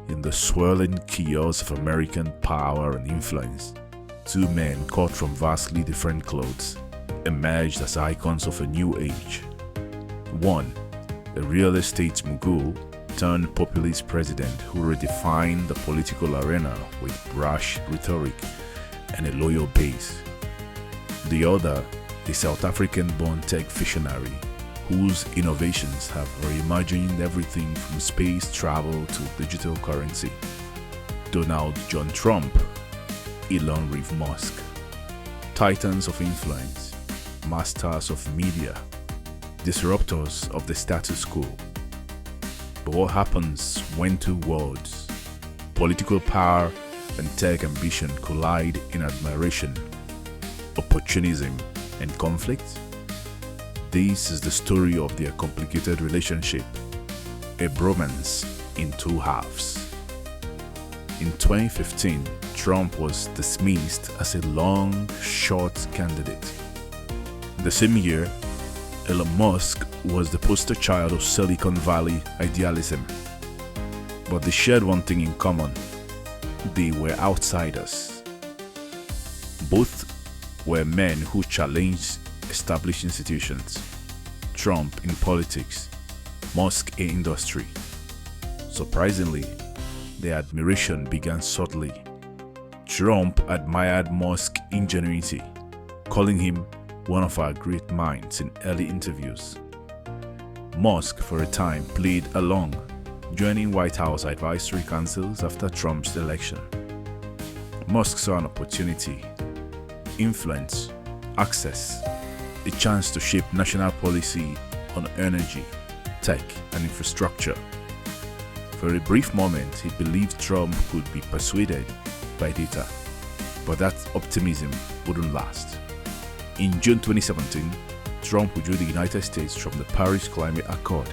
In the swirling chaos of American power and influence, two men cut from vastly different clothes emerged as icons of a new age. One, a real estate mogul turned populist president who redefined the political arena with brash rhetoric and a loyal base. The other, a South African-born tech visionary whose innovations have reimagined everything from space travel to digital currency. Donald John Trump, Elon Musk, titans of influence, masters of media, disruptors of the status quo. But what happens when two worlds, political power and tech ambition, collide in admiration, opportunism, and conflict? This is the story of their complicated relationship, a bromance in two halves. In 2015, Trump was dismissed as a long-shot candidate. The same year, Elon Musk was the poster child of Silicon Valley idealism. But they shared one thing in common: they were outsiders. Both were men who challenged established institutions. Trump in politics, Musk in industry. Surprisingly, their admiration began subtly. Trump admired Musk's ingenuity, calling him one of our great minds in early interviews. Musk, for a time, played along, joining White House advisory councils after Trump's election. Musk saw an opportunity, influence, access, a chance to shape national policy on energy, tech, and infrastructure. For a brief moment, he believed Trump could be persuaded by data, but that optimism wouldn't last. In June 2017, Trump withdrew the United States from the Paris Climate Accord.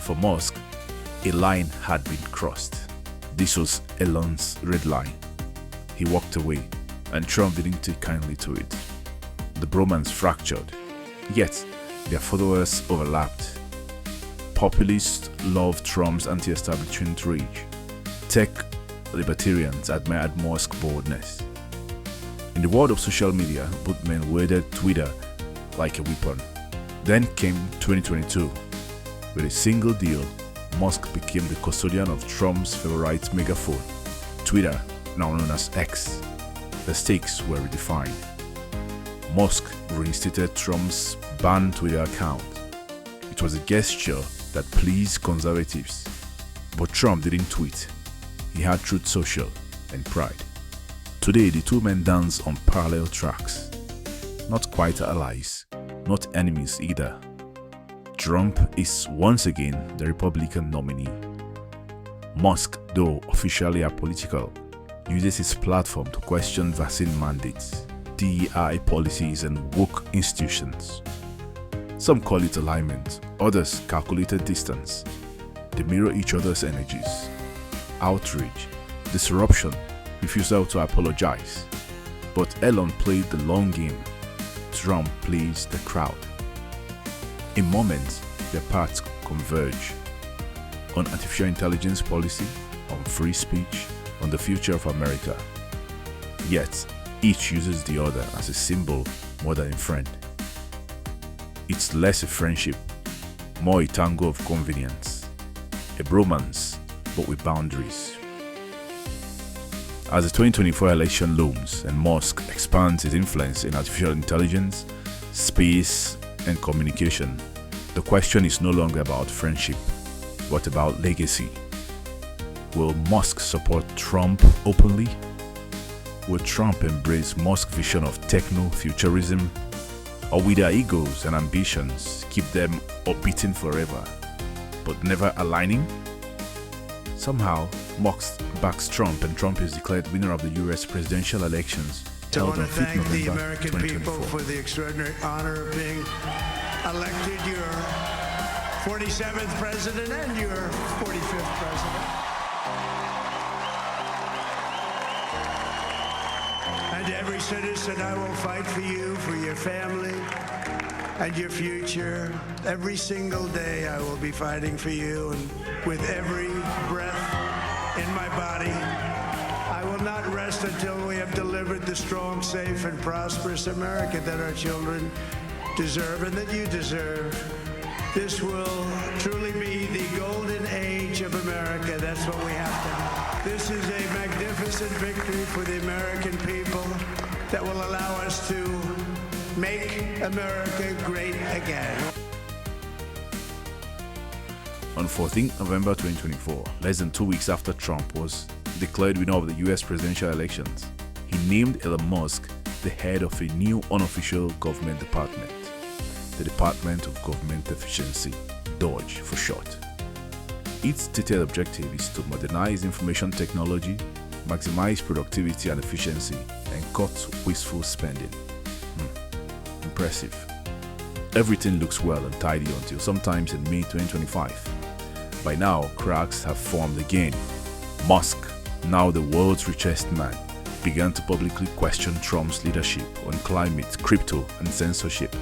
For Musk, a line had been crossed. This was Elon's red line. He walked away, and Trump didn't take kindly to it. The bromance fractured, yet their followers overlapped. Populists loved Trump's anti-establishment rage. Tech libertarians admired Musk's boldness. In the world of social media, both men wielded Twitter like a weapon. Then came 2022. With a single deal, Musk became the custodian of Trump's favorite megaphone, Twitter, now known as X. The stakes were redefined. Musk reinstated Trump's banned Twitter account. It was a gesture that pleased conservatives. But Trump didn't tweet. He had Truth Social and Pride. Today, the two men dance on parallel tracks. Not quite allies, not enemies either. Trump is once again the Republican nominee. Musk, though officially apolitical, uses his platform to question vaccine mandates, DEI policies, and woke institutions. Some call it alignment, others calculated distance. They mirror each other's energies. Outrage, disruption, refusal to apologize. But Elon played the long game. Trump plays the crowd. In moments, their paths converge. On artificial intelligence policy, on free speech, on the future of America. Yet, each uses the other as a symbol more than a friend. It's less a friendship, more a tango of convenience. A bromance, but with boundaries. As the 2024 election looms and Musk expands his influence in artificial intelligence, space, and communication, the question is no longer about friendship, but about legacy. Will Musk support Trump openly? Will Trump embrace Musk's vision of techno-futurism? Or will their egos and ambitions keep them orbiting forever, but never aligning? Somehow, Musk backs Trump and Trump is declared winner of the US presidential elections held on 5th November 2024. I want to thank the American people for the extraordinary honor of being elected your 47th president and your 45th president. And to every citizen, I will fight for you, for your family, and your future. Every single day I will be fighting for you, and with every breath in my body, I will not rest until we have delivered the strong, safe, and prosperous America that our children deserve and that you deserve. This will truly be the golden age of America. That's what we have to have. This is a magnificent victory for the American people that will allow us to make America great again. On 14 November 2024, less than 2 weeks after Trump was declared winner of the US presidential elections, he named Elon Musk the head of a new unofficial government department, the Department of Government Efficiency, DOGE for short. Its stated objective is to modernize information technology, maximize productivity and efficiency, and cut wasteful spending. Impressive. Everything looks well and tidy until sometimes in May 2025. By now, cracks have formed again. Musk, now the world's richest man, began to publicly question Trump's leadership on climate, crypto, and censorship.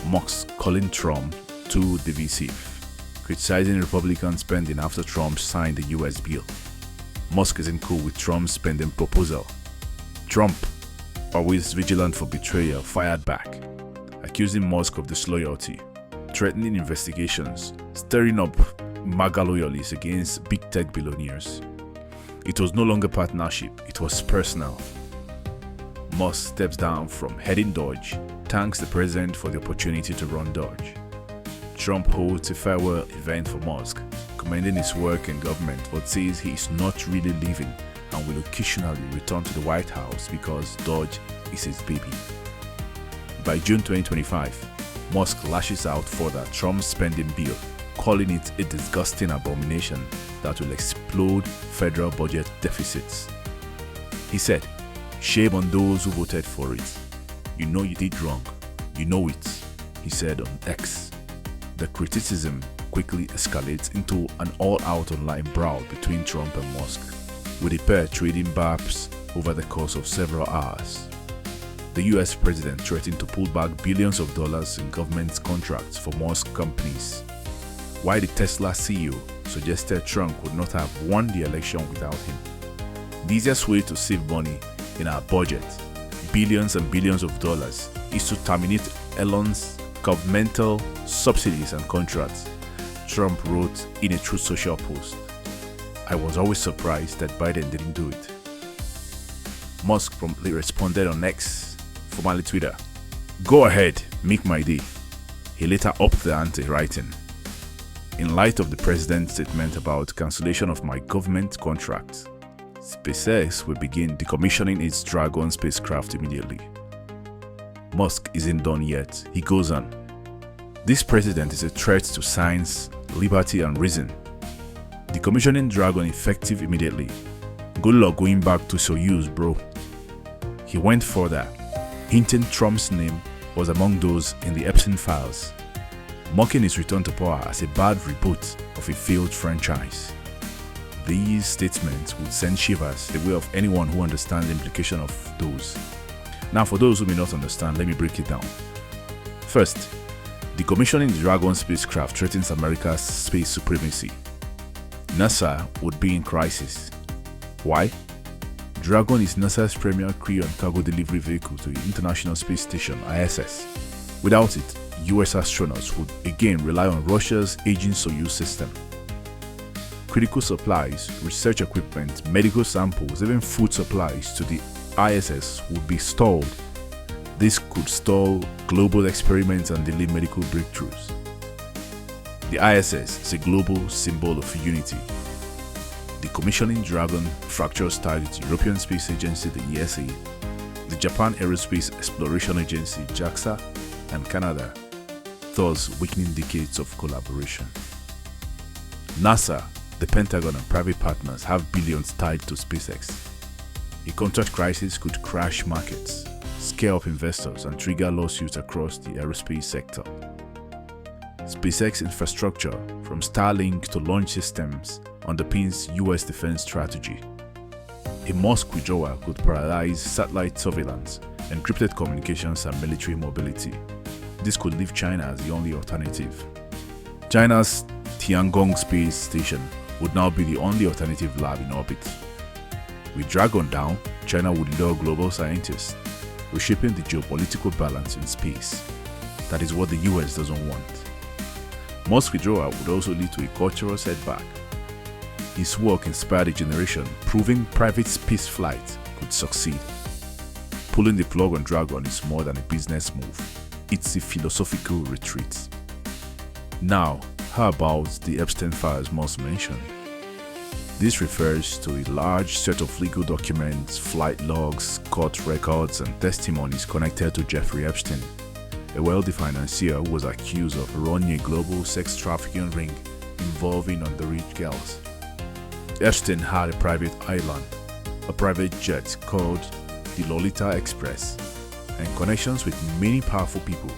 Musk calling Trump too divisive, criticizing Republican spending after Trump signed the US bill. Musk isn't cool with Trump's spending proposal. Trump, always vigilant for betrayal, fired back, accusing Musk of disloyalty, threatening investigations, stirring up MAGA loyalists against big tech billionaires. It was no longer partnership, it was personal. Musk steps down from heading DOGE, thanks the president for the opportunity to run DOGE. Trump holds a farewell event for Musk, commending his work in government, but says he is not really leaving and will occasionally return to the White House because DOGE is his baby. By June 2025, Musk lashes out for the Trump spending bill, calling it a disgusting abomination that will explode federal budget deficits. He said, "Shame on those who voted for it. You know you did wrong. You know it," he said on X. The criticism quickly escalates into an all-out online brawl between Trump and Musk, with the pair trading barbs over the course of several hours. The US president threatened to pull back billions of dollars in government contracts for Musk companies, while the Tesla CEO suggested Trump would not have won the election without him. The easiest way to save money in our budget, billions and billions of dollars, is to terminate Elon's governmental subsidies and contracts, Trump wrote in a Truth Social post. I was always surprised that Biden didn't do it. Musk promptly responded on X, formerly Twitter, "Go ahead, make my day." He later upped the ante, writing, "In light of the president's statement about cancellation of my government contract, SpaceX will begin decommissioning its Dragon spacecraft immediately." Musk isn't done yet. He goes on, "This president is a threat to science, liberty, and reason. Decommissioning Dragon effective immediately. Good luck going back to Soyuz, bro." He went further, hinting Trump's name was among those in the Epstein files, mocking his return to power as a bad reboot of a failed franchise. These statements would send shivers the way of anyone who understands the implication of those. Now, for those who may not understand, let me break it down. First, decommissioning the Dragon spacecraft threatens America's space supremacy. NASA would be in crisis. Why? Dragon is NASA's premier crew and cargo delivery vehicle to the International Space Station, ISS. Without it, US astronauts would again rely on Russia's aging Soyuz system. Critical supplies, research equipment, medical samples, even food supplies to the ISS would be stalled. This could stall global experiments and delay medical breakthroughs. The ISS is a global symbol of unity. Decommissioning Dragon fractures ties with the European Space Agency, the ESA, the Japan Aerospace Exploration Agency, JAXA, and Canada, thus weakening decades of collaboration. NASA, the Pentagon, and private partners have billions tied to SpaceX. A contract crisis could crash markets, scare up investors, and trigger lawsuits across the aerospace sector. SpaceX infrastructure, from Starlink to launch systems, underpins US defense strategy. A Musk withdrawal could paralyze satellite surveillance, encrypted communications, and military mobility. This could leave China as the only alternative. China's Tiangong space station would now be the only alternative lab in orbit. With Dragon down, China would lure global scientists, reshaping the geopolitical balance in space. That is what the US doesn't want. Musk's withdrawal would also lead to a cultural setback. His work inspired a generation, proving private space flight could succeed. Pulling the plug on Dragon is more than a business move. It's a philosophical retreat. Now, how about the Epstein files Musk mentioned? This refers to a large set of legal documents, flight logs, court records, and testimonies connected to Jeffrey Epstein, a wealthy financier who was accused of running a global sex trafficking ring involving underage girls. Epstein had a private island, a private jet called the Lolita Express, and connections with many powerful people,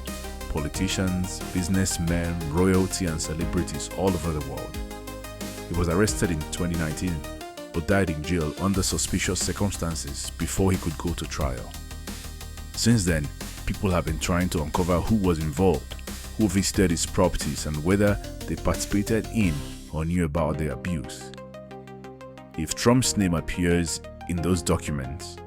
politicians, businessmen, royalty, and celebrities all over the world. He was arrested in 2019, but died in jail under suspicious circumstances before he could go to trial. Since then, people have been trying to uncover who was involved, who visited his properties, and whether they participated in or knew about the abuse. If Trump's name appears in those documents,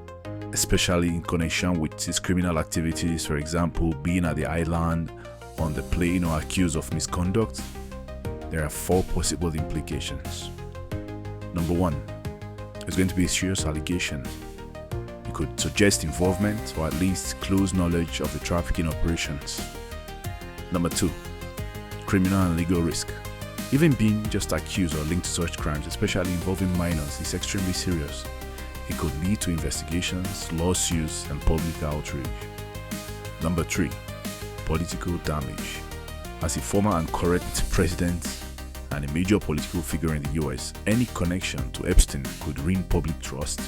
especially in connection with his criminal activities, for example, being at the island, on the plane, or accused of misconduct, there are 4 possible implications. Number 1, it's going to be a serious allegation. It could suggest involvement or at least close knowledge of the trafficking operations. Number 2, criminal and legal risk. Even being just accused or linked to such crimes, especially involving minors, is extremely serious. It could lead to investigations, lawsuits, and public outrage. Number 3, political damage. As a former and current president and a major political figure in the US, any connection to Epstein could ruin public trust,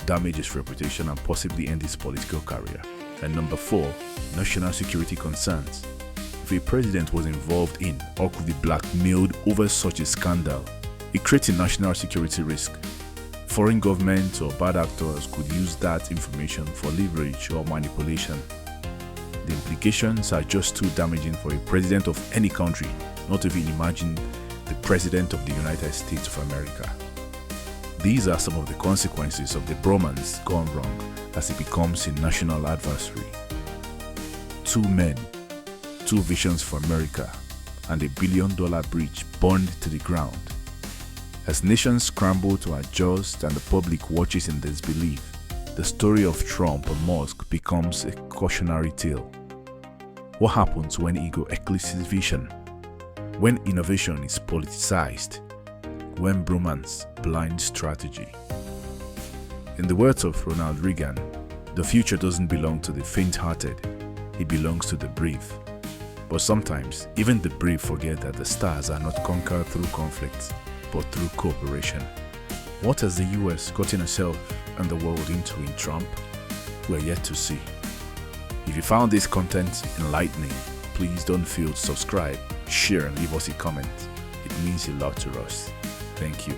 damage his reputation, and possibly end his political career. And number 4, national security concerns. If a president was involved in or could be blackmailed over such a scandal, it creates a national security risk. Foreign governments or bad actors could use that information for leverage or manipulation. The implications are just too damaging for a president of any country, not to even imagine the president of the United States of America. These are some of the consequences of the bromance gone wrong as it becomes a national adversary. 2 men, 2 visions for America, and $1 billion bridge burned to the ground. As nations scramble to adjust and the public watches in disbelief, the story of Trump and Musk becomes a cautionary tale. What happens when ego eclipses vision? When innovation is politicized? When bromance blinds strategy? In the words of Ronald Reagan, the future doesn't belong to the faint-hearted, it belongs to the brave. But sometimes, even the brave forget that the stars are not conquered through conflict, but through cooperation. What has the US gotten itself and the world into in Trump? We're yet to see. If you found this content enlightening, please don't fail to subscribe, share, and leave us a comment. It means a lot to us. Thank you.